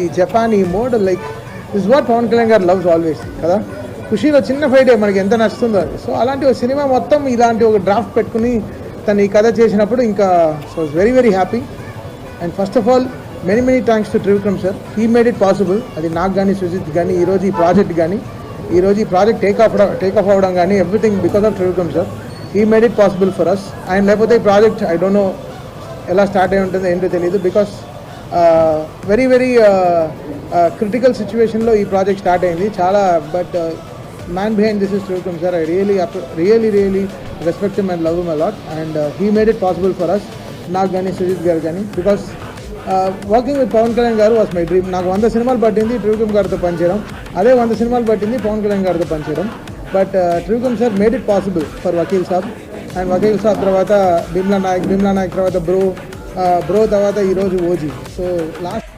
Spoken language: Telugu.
ఈ జపాన్ ఈ mode like this what Pawan Kalyan garu loves always కదా. ఖుషీలో చిన్న ఫైటే మనకి ఎంత నచ్చుతుందో అది. సో అలాంటి ఒక సినిమా మొత్తం ఇలాంటి ఒక డ్రాఫ్ట్ పెట్టుకుని తను ఈ కథ చేసినప్పుడు ఇంకా so very very happy. And first of all many thanks to Trivikram sir. He made it possible. అది నాకు కానీ సుజిత్ కానీ ఈరోజు ఈ ప్రాజెక్ట్ కానీ ఈరోజు ఈ ప్రాజెక్ట్ టేక్ ఆఫ్ అవ్వడం కానీ everything because of Trivikram sir. He made it possible for us. And లేకపోతే ఈ ప్రాజెక్ట్ ఐ డోంట్ నో ఎలా స్టార్ట్ అయి ఉంటుందో ఏంటో తెలియదు. బికాస్ వెరీ క్రిటికల్ సిచ్యువేషన్లో ఈ ప్రాజెక్ట్ స్టార్ట్ అయింది చాలా. But man behind this is Trivikram sir. I really respect him and love him a lot. And he made it possible for us, నాకు కానీ సుజిత్ గారు కానీ. Because working with Pawan Kalyan garu was my dream. నాకు 100 సినిమాలు పట్టింది త్రివిక్రమ్ గారితో పనిచేయడం, అదే 100 సినిమాలు పట్టింది పవన్ కళ్యాణ్ గారితో పనిచేయడం. But Trivikram sir made it possible for Vakeel Saab. And Vakeel Saab తర్వాత భీమ్లా నాయక్ తర్వాత బ్రో తర్వాత ఈరోజు ఓజీ. So last